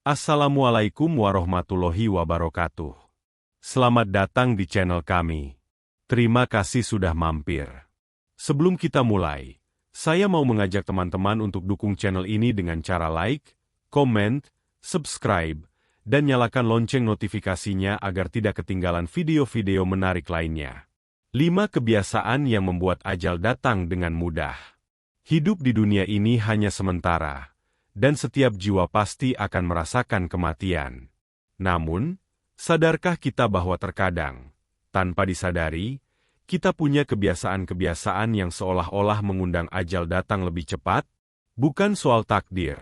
Assalamualaikum warahmatullahi wabarakatuh. Selamat datang di channel kami. Terima kasih sudah mampir. Sebelum kita mulai, saya mau mengajak teman-teman untuk dukung channel ini dengan cara like, comment, subscribe, dan nyalakan lonceng notifikasinya agar tidak ketinggalan video-video menarik lainnya. 5 kebiasaan yang membuat ajal datang dengan mudah. Hidup di dunia ini hanya sementara, dan setiap jiwa pasti akan merasakan kematian. Namun, sadarkah kita bahwa terkadang, tanpa disadari, kita punya kebiasaan-kebiasaan yang seolah-olah mengundang ajal datang lebih cepat? Bukan soal takdir,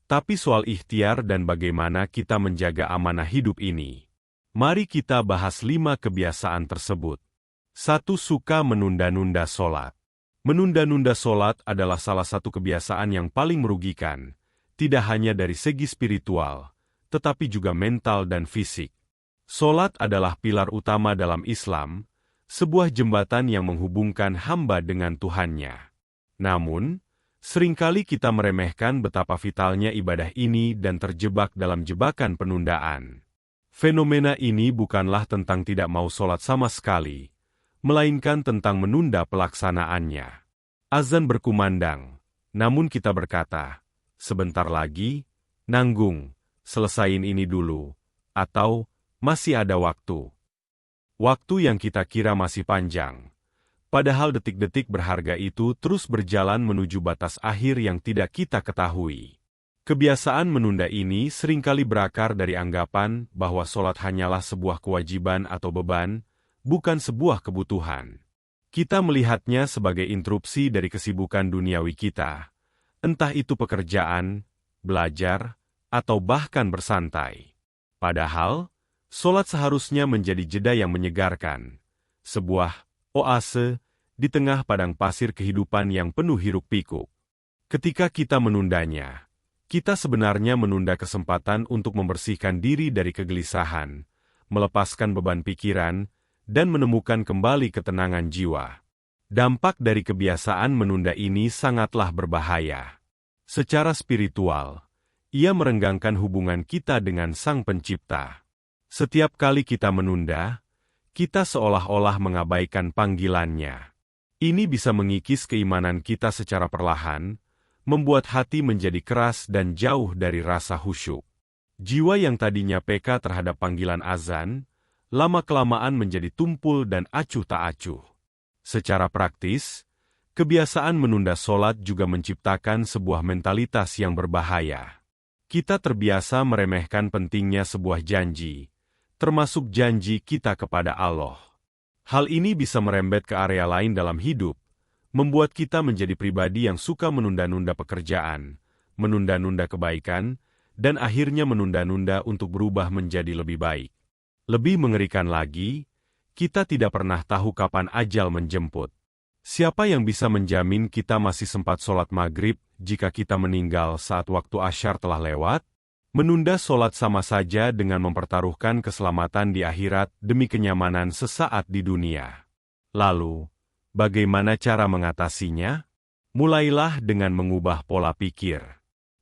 tapi soal ikhtiar dan bagaimana kita menjaga amanah hidup ini. Mari kita bahas 5 kebiasaan tersebut. 1. Suka menunda-nunda sholat. Menunda-nunda sholat adalah salah satu kebiasaan yang paling merugikan, tidak hanya dari segi spiritual, tetapi juga mental dan fisik. Sholat adalah pilar utama dalam Islam, sebuah jembatan yang menghubungkan hamba dengan Tuhannya. Namun, seringkali kita meremehkan betapa vitalnya ibadah ini dan terjebak dalam jebakan penundaan. Fenomena ini bukanlah tentang tidak mau sholat sama sekali, melainkan tentang menunda pelaksanaannya. Azan berkumandang, namun kita berkata, sebentar lagi, nanggung, selesain ini dulu, atau masih ada waktu. Waktu yang kita kira masih panjang, padahal detik-detik berharga itu terus berjalan menuju batas akhir yang tidak kita ketahui. Kebiasaan menunda ini seringkali berakar dari anggapan bahwa sholat hanyalah sebuah kewajiban atau beban, bukan sebuah kebutuhan. Kita melihatnya sebagai interupsi dari kesibukan duniawi kita, entah itu pekerjaan, belajar, atau bahkan bersantai. Padahal, sholat seharusnya menjadi jeda yang menyegarkan, sebuah oase di tengah padang pasir kehidupan yang penuh hiruk-pikuk. Ketika kita menundanya, kita sebenarnya menunda kesempatan untuk membersihkan diri dari kegelisahan, melepaskan beban pikiran, dan menemukan kembali ketenangan jiwa. Dampak dari kebiasaan menunda ini sangatlah berbahaya. Secara spiritual, ia merenggangkan hubungan kita dengan Sang Pencipta. Setiap kali kita menunda, kita seolah-olah mengabaikan panggilannya. Ini bisa mengikis keimanan kita secara perlahan, membuat hati menjadi keras dan jauh dari rasa khusyuk. Jiwa yang tadinya peka terhadap panggilan azan, lama-kelamaan menjadi tumpul dan acuh tak acuh. Secara praktis, kebiasaan menunda sholat juga menciptakan sebuah mentalitas yang berbahaya. Kita terbiasa meremehkan pentingnya sebuah janji, termasuk janji kita kepada Allah. Hal ini bisa merembet ke area lain dalam hidup, membuat kita menjadi pribadi yang suka menunda-nunda pekerjaan, menunda-nunda kebaikan, dan akhirnya menunda-nunda untuk berubah menjadi lebih baik. Lebih mengerikan lagi, kita tidak pernah tahu kapan ajal menjemput. Siapa yang bisa menjamin kita masih sempat sholat maghrib jika kita meninggal saat waktu asyar telah lewat? Menunda sholat sama saja dengan mempertaruhkan keselamatan di akhirat demi kenyamanan sesaat di dunia. Lalu, bagaimana cara mengatasinya? Mulailah dengan mengubah pola pikir.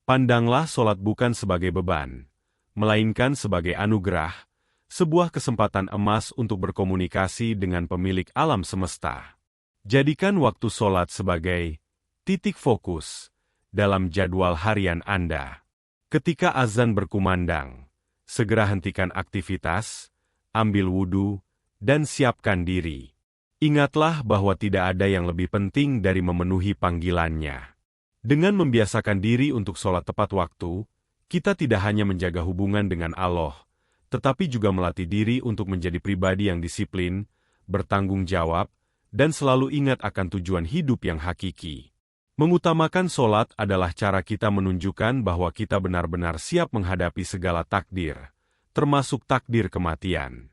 Pandanglah sholat bukan sebagai beban, melainkan sebagai anugerah, sebuah kesempatan emas untuk berkomunikasi dengan pemilik alam semesta. Jadikan waktu sholat sebagai titik fokus dalam jadwal harian Anda. Ketika azan berkumandang, segera hentikan aktivitas, ambil wudhu, dan siapkan diri. Ingatlah bahwa tidak ada yang lebih penting dari memenuhi panggilannya. Dengan membiasakan diri untuk sholat tepat waktu, kita tidak hanya menjaga hubungan dengan Allah, tetapi juga melatih diri untuk menjadi pribadi yang disiplin, bertanggung jawab, dan selalu ingat akan tujuan hidup yang hakiki. Mengutamakan sholat adalah cara kita menunjukkan bahwa kita benar-benar siap menghadapi segala takdir, termasuk takdir kematian.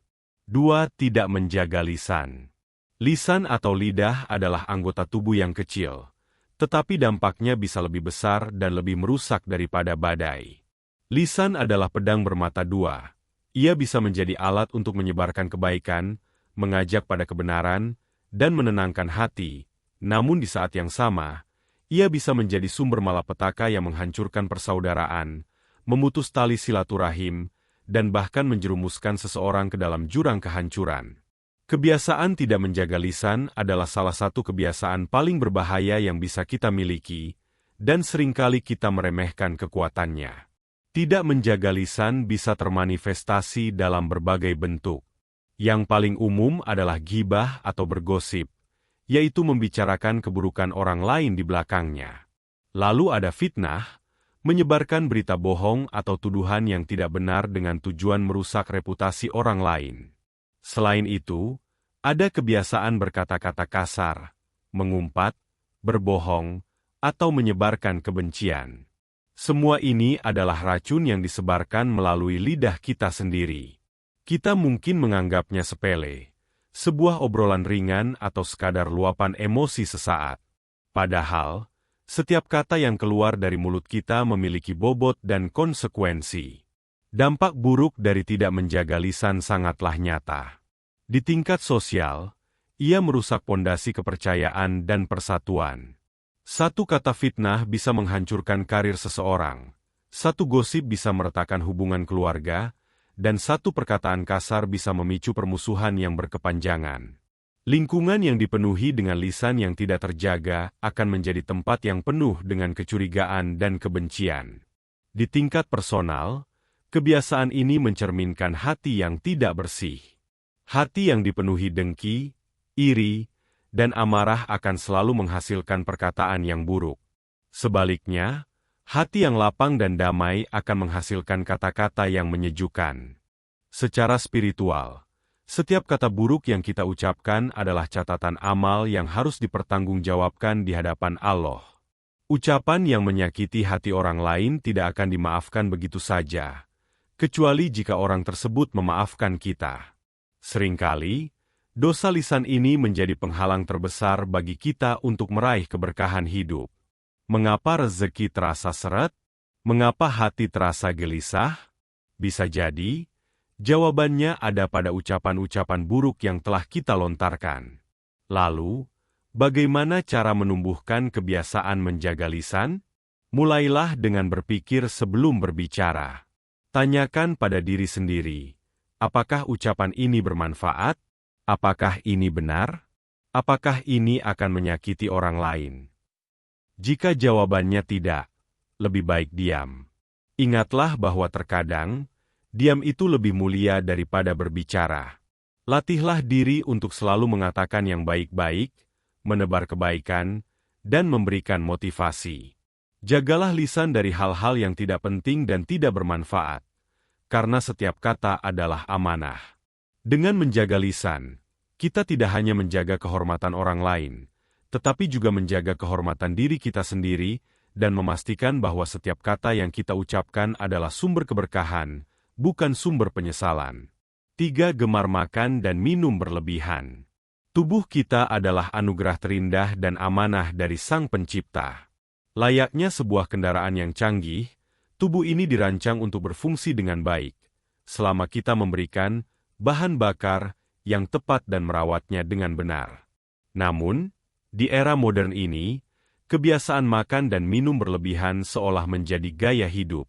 2. Tidak menjaga lisan. Lisan atau lidah adalah anggota tubuh yang kecil, tetapi dampaknya bisa lebih besar dan lebih merusak daripada badai. Lisan adalah pedang bermata dua. Ia bisa menjadi alat untuk menyebarkan kebaikan, mengajak pada kebenaran, dan menenangkan hati. Namun di saat yang sama, ia bisa menjadi sumber malapetaka yang menghancurkan persaudaraan, memutus tali silaturahim, dan bahkan menjerumuskan seseorang ke dalam jurang kehancuran. Kebiasaan tidak menjaga lisan adalah salah satu kebiasaan paling berbahaya yang bisa kita miliki, dan seringkali kita meremehkan kekuatannya. Tidak menjaga lisan bisa termanifestasi dalam berbagai bentuk. Yang paling umum adalah ghibah atau bergosip, yaitu membicarakan keburukan orang lain di belakangnya. Lalu ada fitnah, menyebarkan berita bohong atau tuduhan yang tidak benar dengan tujuan merusak reputasi orang lain. Selain itu, ada kebiasaan berkata-kata kasar, mengumpat, berbohong, atau menyebarkan kebencian. Semua ini adalah racun yang disebarkan melalui lidah kita sendiri. Kita mungkin menganggapnya sepele, sebuah obrolan ringan atau sekadar luapan emosi sesaat. Padahal, setiap kata yang keluar dari mulut kita memiliki bobot dan konsekuensi. Dampak buruk dari tidak menjaga lisan sangatlah nyata. Di tingkat sosial, ia merusak pondasi kepercayaan dan persatuan. Satu kata fitnah bisa menghancurkan karir seseorang, satu gosip bisa meretakkan hubungan keluarga, dan satu perkataan kasar bisa memicu permusuhan yang berkepanjangan. Lingkungan yang dipenuhi dengan lisan yang tidak terjaga akan menjadi tempat yang penuh dengan kecurigaan dan kebencian. Di tingkat personal, kebiasaan ini mencerminkan hati yang tidak bersih. Hati yang dipenuhi dengki, iri, dan amarah akan selalu menghasilkan perkataan yang buruk. Sebaliknya, hati yang lapang dan damai akan menghasilkan kata-kata yang menyejukkan. Secara spiritual, setiap kata buruk yang kita ucapkan adalah catatan amal yang harus dipertanggungjawabkan di hadapan Allah. Ucapan yang menyakiti hati orang lain tidak akan dimaafkan begitu saja, kecuali jika orang tersebut memaafkan kita. Seringkali, dosa lisan ini menjadi penghalang terbesar bagi kita untuk meraih keberkahan hidup. Mengapa rezeki terasa seret? Mengapa hati terasa gelisah? Bisa jadi, jawabannya ada pada ucapan-ucapan buruk yang telah kita lontarkan. Lalu, bagaimana cara menumbuhkan kebiasaan menjaga lisan? Mulailah dengan berpikir sebelum berbicara. Tanyakan pada diri sendiri, apakah ucapan ini bermanfaat? Apakah ini benar? Apakah ini akan menyakiti orang lain? Jika jawabannya tidak, lebih baik diam. Ingatlah bahwa terkadang, diam itu lebih mulia daripada berbicara. Latihlah diri untuk selalu mengatakan yang baik-baik, menebar kebaikan, dan memberikan motivasi. Jagalah lisan dari hal-hal yang tidak penting dan tidak bermanfaat, karena setiap kata adalah amanah. Dengan menjaga lisan, kita tidak hanya menjaga kehormatan orang lain, tetapi juga menjaga kehormatan diri kita sendiri, dan memastikan bahwa setiap kata yang kita ucapkan adalah sumber keberkahan, bukan sumber penyesalan. 3. Gemar makan dan minum berlebihan. Tubuh kita adalah anugerah terindah dan amanah dari Sang Pencipta. Layaknya sebuah kendaraan yang canggih, tubuh ini dirancang untuk berfungsi dengan baik, selama kita memberikan bahan bakar yang tepat dan merawatnya dengan benar. Namun, di era modern ini, kebiasaan makan dan minum berlebihan seolah menjadi gaya hidup.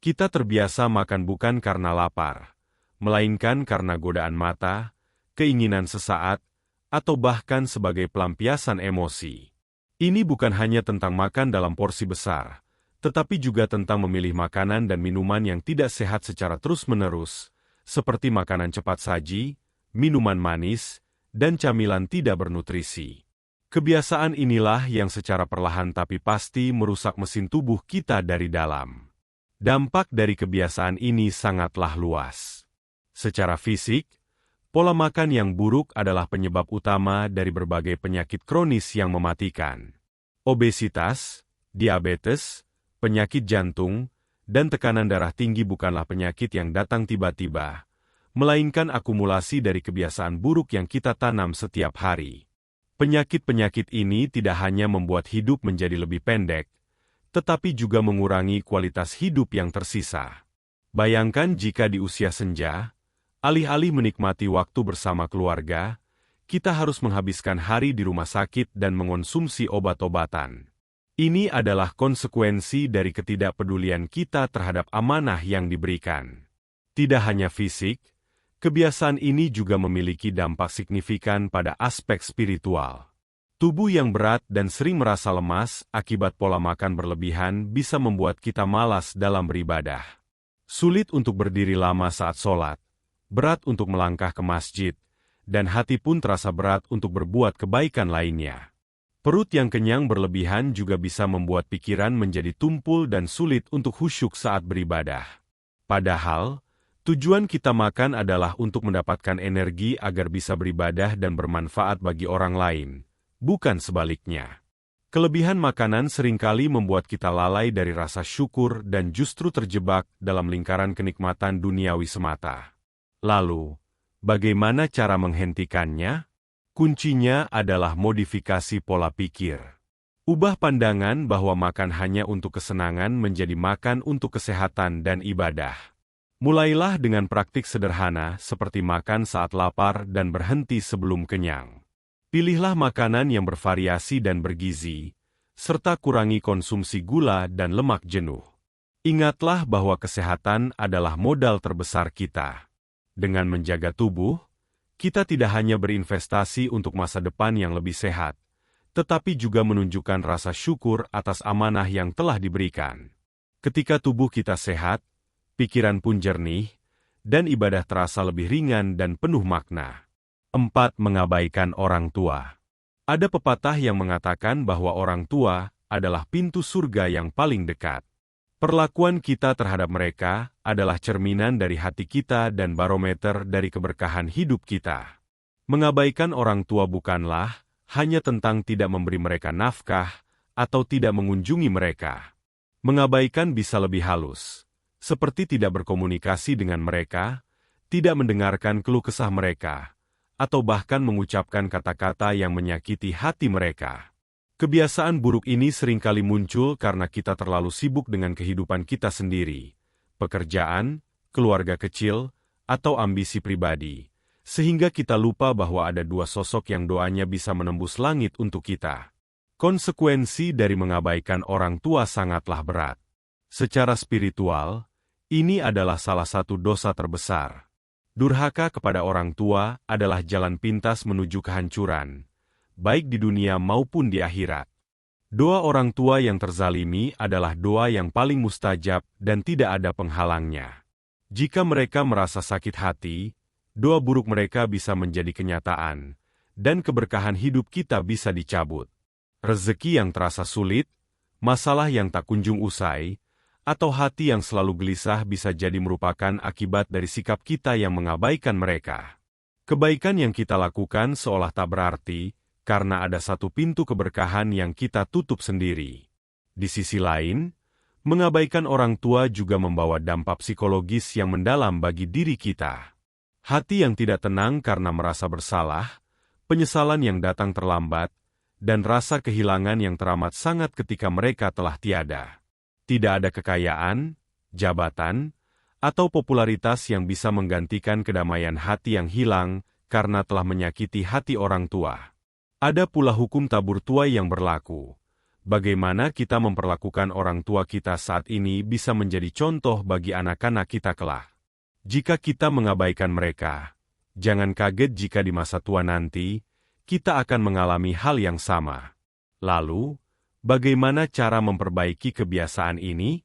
Kita terbiasa makan bukan karena lapar, melainkan karena godaan mata, keinginan sesaat, atau bahkan sebagai pelampiasan emosi. Ini bukan hanya tentang makan dalam porsi besar, tetapi juga tentang memilih makanan dan minuman yang tidak sehat secara terus-menerus, seperti makanan cepat saji, minuman manis, dan camilan tidak bernutrisi. Kebiasaan inilah yang secara perlahan tapi pasti merusak mesin tubuh kita dari dalam. Dampak dari kebiasaan ini sangatlah luas. Secara fisik, pola makan yang buruk adalah penyebab utama dari berbagai penyakit kronis yang mematikan. Obesitas, diabetes, penyakit jantung, dan tekanan darah tinggi bukanlah penyakit yang datang tiba-tiba, melainkan akumulasi dari kebiasaan buruk yang kita tanam setiap hari. Penyakit-penyakit ini tidak hanya membuat hidup menjadi lebih pendek, tetapi juga mengurangi kualitas hidup yang tersisa. Bayangkan jika di usia senja, alih-alih menikmati waktu bersama keluarga, kita harus menghabiskan hari di rumah sakit dan mengonsumsi obat-obatan. Ini adalah konsekuensi dari ketidakpedulian kita terhadap amanah yang diberikan. Tidak hanya fisik, kebiasaan ini juga memiliki dampak signifikan pada aspek spiritual. Tubuh yang berat dan sering merasa lemas akibat pola makan berlebihan bisa membuat kita malas dalam beribadah. Sulit untuk berdiri lama saat sholat, berat untuk melangkah ke masjid, dan hati pun terasa berat untuk berbuat kebaikan lainnya. Perut yang kenyang berlebihan juga bisa membuat pikiran menjadi tumpul dan sulit untuk khusyuk saat beribadah. Padahal, tujuan kita makan adalah untuk mendapatkan energi agar bisa beribadah dan bermanfaat bagi orang lain, bukan sebaliknya. Kelebihan makanan seringkali membuat kita lalai dari rasa syukur dan justru terjebak dalam lingkaran kenikmatan duniawi semata. Lalu, bagaimana cara menghentikannya? Kuncinya adalah modifikasi pola pikir. Ubah pandangan bahwa makan hanya untuk kesenangan menjadi makan untuk kesehatan dan ibadah. Mulailah dengan praktik sederhana seperti makan saat lapar dan berhenti sebelum kenyang. Pilihlah makanan yang bervariasi dan bergizi, serta kurangi konsumsi gula dan lemak jenuh. Ingatlah bahwa kesehatan adalah modal terbesar kita. Dengan menjaga tubuh, kita tidak hanya berinvestasi untuk masa depan yang lebih sehat, tetapi juga menunjukkan rasa syukur atas amanah yang telah diberikan. Ketika tubuh kita sehat, pikiran pun jernih, dan ibadah terasa lebih ringan dan penuh makna. 4. Mengabaikan orang tua. Ada pepatah yang mengatakan bahwa orang tua adalah pintu surga yang paling dekat. Perlakuan kita terhadap mereka adalah cerminan dari hati kita dan barometer dari keberkahan hidup kita. Mengabaikan orang tua bukanlah hanya tentang tidak memberi mereka nafkah atau tidak mengunjungi mereka. Mengabaikan bisa lebih halus, seperti tidak berkomunikasi dengan mereka, tidak mendengarkan keluh kesah mereka, atau bahkan mengucapkan kata-kata yang menyakiti hati mereka. Kebiasaan buruk ini seringkali muncul karena kita terlalu sibuk dengan kehidupan kita sendiri, pekerjaan, keluarga kecil, atau ambisi pribadi, sehingga kita lupa bahwa ada dua sosok yang doanya bisa menembus langit untuk kita. Konsekuensi dari mengabaikan orang tua sangatlah berat. Secara spiritual, ini adalah salah satu dosa terbesar. Durhaka kepada orang tua adalah jalan pintas menuju kehancuran, baik di dunia maupun di akhirat. Doa orang tua yang terzalimi adalah doa yang paling mustajab dan tidak ada penghalangnya. Jika mereka merasa sakit hati, doa buruk mereka bisa menjadi kenyataan, dan keberkahan hidup kita bisa dicabut. Rezeki yang terasa sulit, masalah yang tak kunjung usai, atau hati yang selalu gelisah bisa jadi merupakan akibat dari sikap kita yang mengabaikan mereka. Kebaikan yang kita lakukan seolah tak berarti, karena ada satu pintu keberkahan yang kita tutup sendiri. Di sisi lain, mengabaikan orang tua juga membawa dampak psikologis yang mendalam bagi diri kita. Hati yang tidak tenang karena merasa bersalah, penyesalan yang datang terlambat, dan rasa kehilangan yang teramat sangat ketika mereka telah tiada. Tidak ada kekayaan, jabatan, atau popularitas yang bisa menggantikan kedamaian hati yang hilang karena telah menyakiti hati orang tua. Ada pula hukum tabur tuai yang berlaku. Bagaimana kita memperlakukan orang tua kita saat ini bisa menjadi contoh bagi anak-anak kita kelak. Jika kita mengabaikan mereka, jangan kaget jika di masa tua nanti, kita akan mengalami hal yang sama. Lalu, bagaimana cara memperbaiki kebiasaan ini?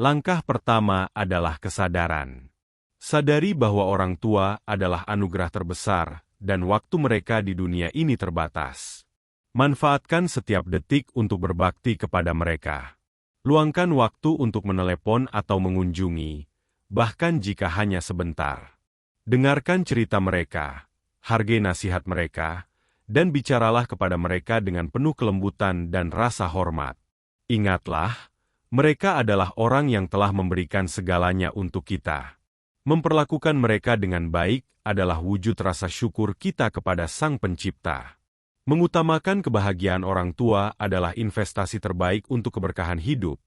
Langkah pertama adalah kesadaran. Sadari bahwa orang tua adalah anugerah terbesar, dan waktu mereka di dunia ini terbatas. Manfaatkan setiap detik untuk berbakti kepada mereka. Luangkan waktu untuk menelepon atau mengunjungi, bahkan jika hanya sebentar. Dengarkan cerita mereka, hargai nasihat mereka, dan bicaralah kepada mereka dengan penuh kelembutan dan rasa hormat. Ingatlah, mereka adalah orang yang telah memberikan segalanya untuk kita. Memperlakukan mereka dengan baik adalah wujud rasa syukur kita kepada Sang Pencipta. Mengutamakan kebahagiaan orang tua adalah investasi terbaik untuk keberkahan hidup,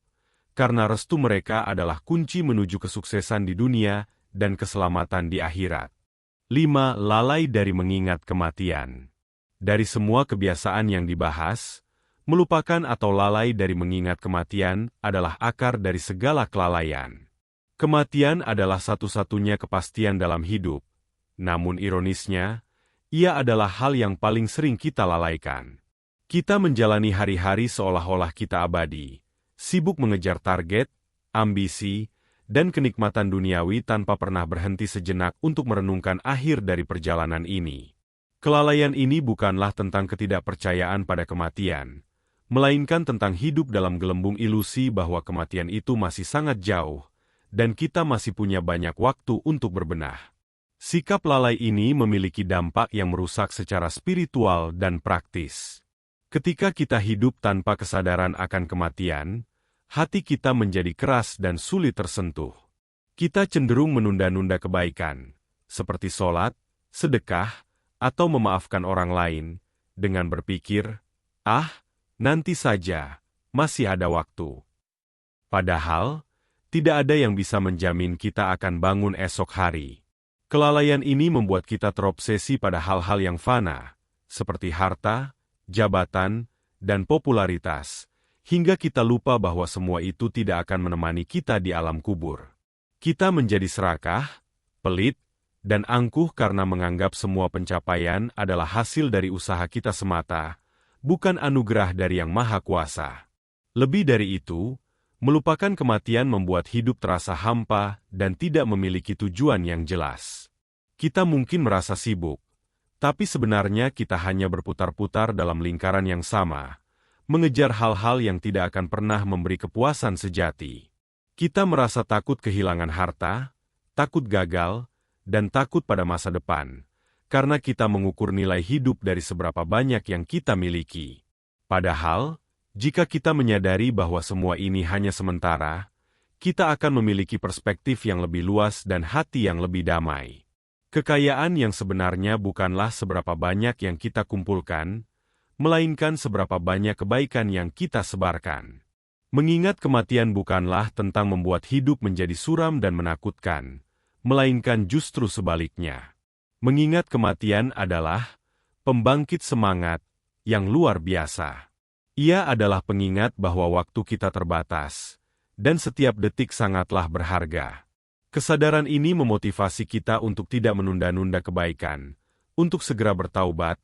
karena restu mereka adalah kunci menuju kesuksesan di dunia dan keselamatan di akhirat. 5. Lalai dari mengingat kematian. Dari semua kebiasaan yang dibahas, Melupakan atau lalai dari mengingat kematian adalah akar dari segala kelalaian. Kematian adalah satu-satunya kepastian dalam hidup, namun ironisnya, ia adalah hal yang paling sering kita lalaikan. Kita menjalani hari-hari seolah-olah kita abadi, sibuk mengejar target, ambisi, dan kenikmatan duniawi tanpa pernah berhenti sejenak untuk merenungkan akhir dari perjalanan ini. Kelalaian ini bukanlah tentang ketidakpercayaan pada kematian, melainkan tentang hidup dalam gelembung ilusi bahwa kematian itu masih sangat jauh, dan kita masih punya banyak waktu untuk berbenah. Sikap lalai ini memiliki dampak yang merusak secara spiritual dan praktis. Ketika kita hidup tanpa kesadaran akan kematian, hati kita menjadi keras dan sulit tersentuh. Kita cenderung menunda-nunda kebaikan, seperti sholat, sedekah, atau memaafkan orang lain, dengan berpikir, nanti saja, masih ada waktu. Padahal, tidak ada yang bisa menjamin kita akan bangun esok hari. Kelalaian ini membuat kita terobsesi pada hal-hal yang fana, seperti harta, jabatan, dan popularitas, hingga kita lupa bahwa semua itu tidak akan menemani kita di alam kubur. Kita menjadi serakah, pelit, dan angkuh karena menganggap semua pencapaian adalah hasil dari usaha kita semata, bukan anugerah dari Yang Maha Kuasa. Lebih dari itu, melupakan kematian membuat hidup terasa hampa dan tidak memiliki tujuan yang jelas. Kita mungkin merasa sibuk, tapi sebenarnya kita hanya berputar-putar dalam lingkaran yang sama, mengejar hal-hal yang tidak akan pernah memberi kepuasan sejati. Kita merasa takut kehilangan harta, takut gagal, dan takut pada masa depan, karena kita mengukur nilai hidup dari seberapa banyak yang kita miliki. Padahal, jika kita menyadari bahwa semua ini hanya sementara, kita akan memiliki perspektif yang lebih luas dan hati yang lebih damai. Kekayaan yang sebenarnya bukanlah seberapa banyak yang kita kumpulkan, melainkan seberapa banyak kebaikan yang kita sebarkan. Mengingat kematian bukanlah tentang membuat hidup menjadi suram dan menakutkan, melainkan justru sebaliknya. Mengingat kematian adalah pembangkit semangat yang luar biasa. Ia adalah pengingat bahwa waktu kita terbatas, dan setiap detik sangatlah berharga. Kesadaran ini memotivasi kita untuk tidak menunda-nunda kebaikan, untuk segera bertaubat,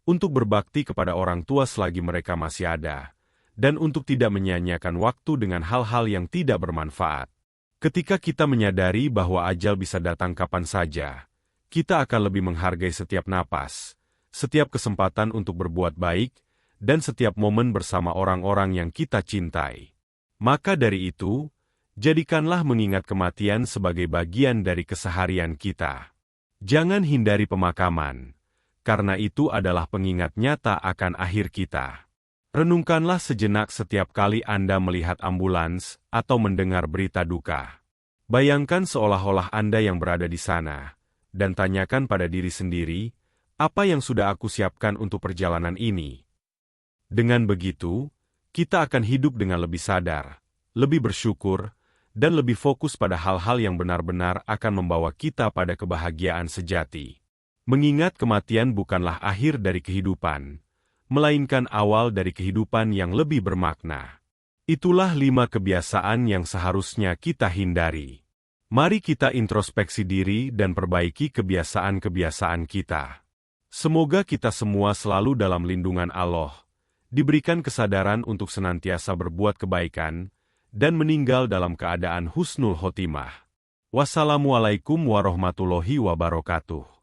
untuk berbakti kepada orang tua selagi mereka masih ada, dan untuk tidak menyia-nyiakan waktu dengan hal-hal yang tidak bermanfaat. Ketika kita menyadari bahwa ajal bisa datang kapan saja, kita akan lebih menghargai setiap napas, setiap kesempatan untuk berbuat baik, dan setiap momen bersama orang-orang yang kita cintai. Maka dari itu, jadikanlah mengingat kematian sebagai bagian dari keseharian kita. Jangan hindari pemakaman, karena itu adalah pengingat nyata akan akhir kita. Renungkanlah sejenak setiap kali Anda melihat ambulans atau mendengar berita duka. Bayangkan seolah-olah Anda yang berada di sana, dan tanyakan pada diri sendiri, apa yang sudah aku siapkan untuk perjalanan ini? Dengan begitu, kita akan hidup dengan lebih sadar, lebih bersyukur, dan lebih fokus pada hal-hal yang benar-benar akan membawa kita pada kebahagiaan sejati. Mengingat kematian bukanlah akhir dari kehidupan, melainkan awal dari kehidupan yang lebih bermakna. Itulah 5 kebiasaan yang seharusnya kita hindari. Mari kita introspeksi diri dan perbaiki kebiasaan-kebiasaan kita. Semoga kita semua selalu dalam lindungan Allah, diberikan kesadaran untuk senantiasa berbuat kebaikan, dan meninggal dalam keadaan husnul khotimah. Wassalamualaikum warahmatullahi wabarakatuh.